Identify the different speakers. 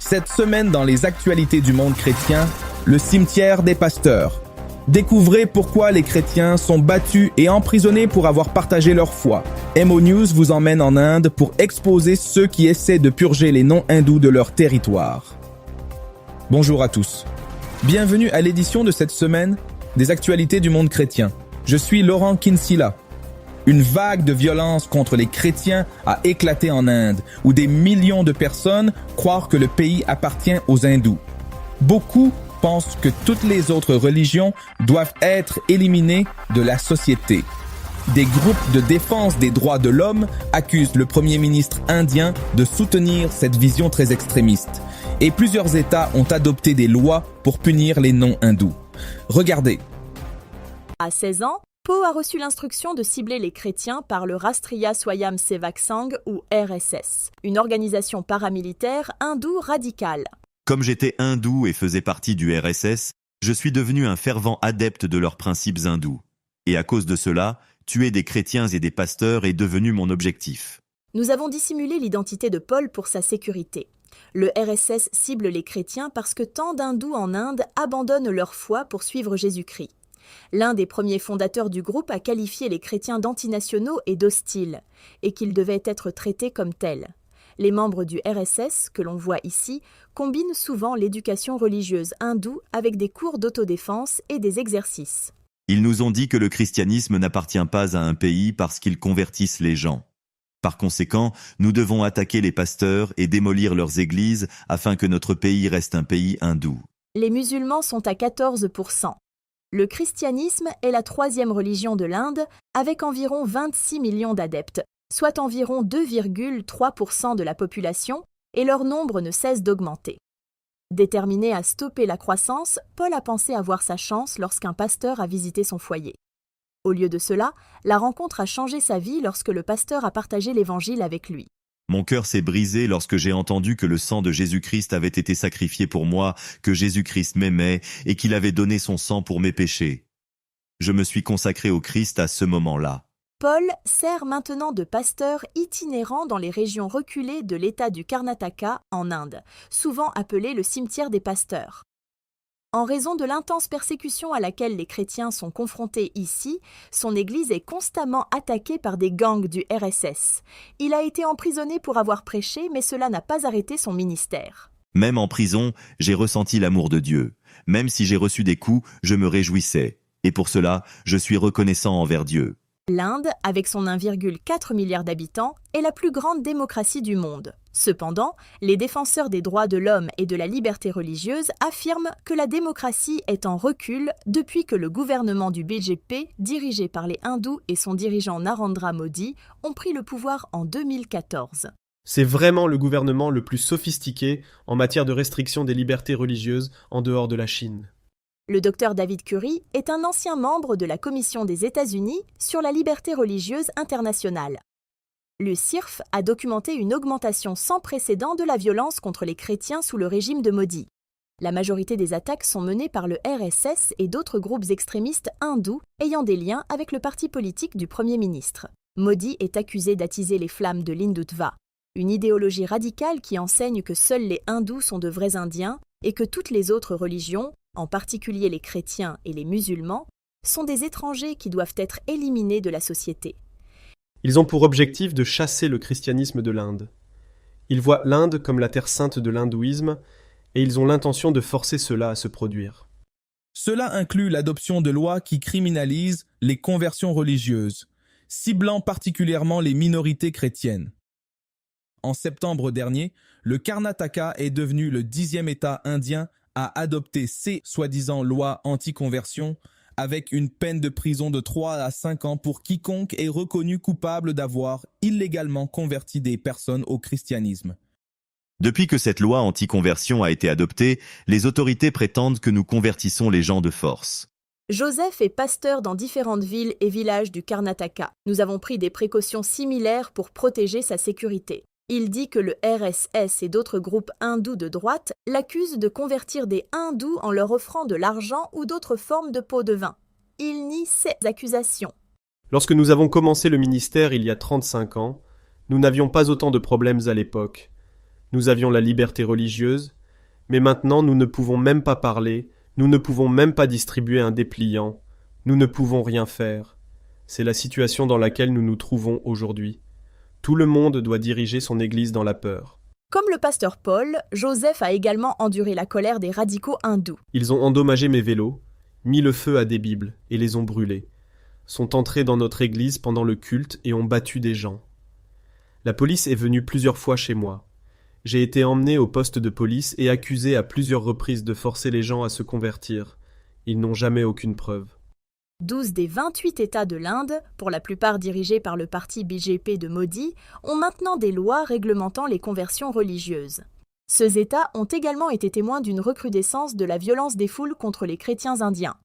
Speaker 1: Cette semaine dans les actualités du monde chrétien, le cimetière des pasteurs. Découvrez pourquoi les chrétiens sont battus et emprisonnés pour avoir partagé leur foi. MO News vous emmène en Inde pour exposer ceux qui essaient de purger les non-hindous de leur territoire. Bonjour à tous. Bienvenue à l'édition de cette semaine des actualités du monde chrétien. Je suis Laurent Kinsilla. Une vague de violence contre les chrétiens a éclaté en Inde, où des millions de personnes croient que le pays appartient aux hindous. Beaucoup pensent que toutes les autres religions doivent être éliminées de la société. Des groupes de défense des droits de l'homme accusent le Premier ministre indien de soutenir cette vision très extrémiste. Et plusieurs États ont adopté des lois pour punir les non-hindous. Regardez.
Speaker 2: À 16 ans, Po a reçu l'instruction de cibler les chrétiens par le Rastriya Swayam Sevak Sangh ou RSS, une organisation paramilitaire hindoue radicale.
Speaker 3: Comme j'étais hindou et faisais partie du RSS, je suis devenu un fervent adepte de leurs principes hindous. Et à cause de cela, tuer des chrétiens et des pasteurs est devenu mon objectif.
Speaker 2: Nous avons dissimulé l'identité de Paul pour sa sécurité. Le RSS cible les chrétiens parce que tant d'hindous en Inde abandonnent leur foi pour suivre Jésus-Christ. L'un des premiers fondateurs du groupe a qualifié les chrétiens d'antinationaux et d'hostiles, et qu'ils devaient être traités comme tels. Les membres du RSS, que l'on voit ici, combinent souvent l'éducation religieuse hindoue avec des cours d'autodéfense et des exercices.
Speaker 3: Ils nous ont dit que le christianisme n'appartient pas à un pays parce qu'ils convertissent les gens. Par conséquent, nous devons attaquer les pasteurs et démolir leurs églises afin que notre pays reste un pays hindou.
Speaker 2: Les musulmans sont à 14%. Le christianisme est la troisième religion de l'Inde, avec environ 26 millions d'adeptes, soit environ 2,3% de la population, et leur nombre ne cesse d'augmenter. Déterminé à stopper la croissance, Paul a pensé avoir sa chance lorsqu'un pasteur a visité son foyer. Au lieu de cela, la rencontre a changé sa vie lorsque le pasteur a partagé l'évangile avec lui.
Speaker 3: Mon cœur s'est brisé lorsque j'ai entendu que le sang de Jésus-Christ avait été sacrifié pour moi, que Jésus-Christ m'aimait et qu'il avait donné son sang pour mes péchés. Je me suis consacré au Christ à ce moment-là.
Speaker 2: Paul sert maintenant de pasteur itinérant dans les régions reculées de l'État du Karnataka en Inde, souvent appelé le cimetière des pasteurs. En raison de l'intense persécution à laquelle les chrétiens sont confrontés ici, son église est constamment attaquée par des gangs du RSS. Il a été emprisonné pour avoir prêché, mais cela n'a pas arrêté son ministère.
Speaker 3: Même en prison, j'ai ressenti l'amour de Dieu. Même si j'ai reçu des coups, je me réjouissais. Et pour cela, je suis reconnaissant envers Dieu.
Speaker 2: L'Inde, avec son 1,4 milliard d'habitants, est la plus grande démocratie du monde. Cependant, les défenseurs des droits de l'homme et de la liberté religieuse affirment que la démocratie est en recul depuis que le gouvernement du BJP, dirigé par les hindous et son dirigeant Narendra Modi, ont pris le pouvoir en 2014.
Speaker 4: C'est vraiment le gouvernement le plus sophistiqué en matière de restriction des libertés religieuses en dehors de la Chine.
Speaker 2: Le docteur David Curry est un ancien membre de la Commission des États-Unis sur la liberté religieuse internationale. Le CIRF a documenté une augmentation sans précédent de la violence contre les chrétiens sous le régime de Modi. La majorité des attaques sont menées par le RSS et d'autres groupes extrémistes hindous ayant des liens avec le parti politique du Premier ministre. Modi est accusé d'attiser les flammes de l'Hindutva, une idéologie radicale qui enseigne que seuls les hindous sont de vrais Indiens et que toutes les autres religions, en particulier les chrétiens et les musulmans, sont des étrangers qui doivent être éliminés de la société.
Speaker 4: Ils ont pour objectif de chasser le christianisme de l'Inde. Ils voient l'Inde comme la terre sainte de l'hindouisme et ils ont l'intention de forcer cela à se produire.
Speaker 1: Cela inclut l'adoption de lois qui criminalisent les conversions religieuses, ciblant particulièrement les minorités chrétiennes. En septembre dernier, le Karnataka est devenu le 10e État indien à adopter ces soi-disant lois anti-conversion avec une peine de prison de 3 à 5 ans pour quiconque est reconnu coupable d'avoir illégalement converti des personnes au christianisme.
Speaker 3: Depuis que cette loi anti-conversion a été adoptée, les autorités prétendent que nous convertissons les gens de force.
Speaker 2: Joseph est pasteur dans différentes villes et villages du Karnataka. Nous avons pris des précautions similaires pour protéger sa sécurité. Il dit que le RSS et d'autres groupes hindous de droite l'accusent de convertir des hindous en leur offrant de l'argent ou d'autres formes de pots de vin. Il nie ces accusations.
Speaker 4: Lorsque nous avons commencé le ministère il y a 35 ans, nous n'avions pas autant de problèmes à l'époque. Nous avions la liberté religieuse, mais maintenant nous ne pouvons même pas parler, nous ne pouvons même pas distribuer un dépliant, nous ne pouvons rien faire. C'est la situation dans laquelle nous nous trouvons aujourd'hui. Tout le monde doit diriger son Église dans la peur.
Speaker 2: Comme le pasteur Paul, Joseph a également enduré la colère des radicaux hindous.
Speaker 4: Ils ont endommagé mes vélos, mis le feu à des bibles et les ont brûlés, sont entrés dans notre église pendant le culte et ont battu des gens. La police est venue plusieurs fois chez moi. J'ai été emmené au poste de police et accusé à plusieurs reprises de forcer les gens à se convertir. Ils n'ont jamais aucune preuve.
Speaker 2: 12 des 28 États de l'Inde, pour la plupart dirigés par le parti BJP de Modi, ont maintenant des lois réglementant les conversions religieuses. Ces États ont également été témoins d'une recrudescence de la violence des foules contre les chrétiens indiens.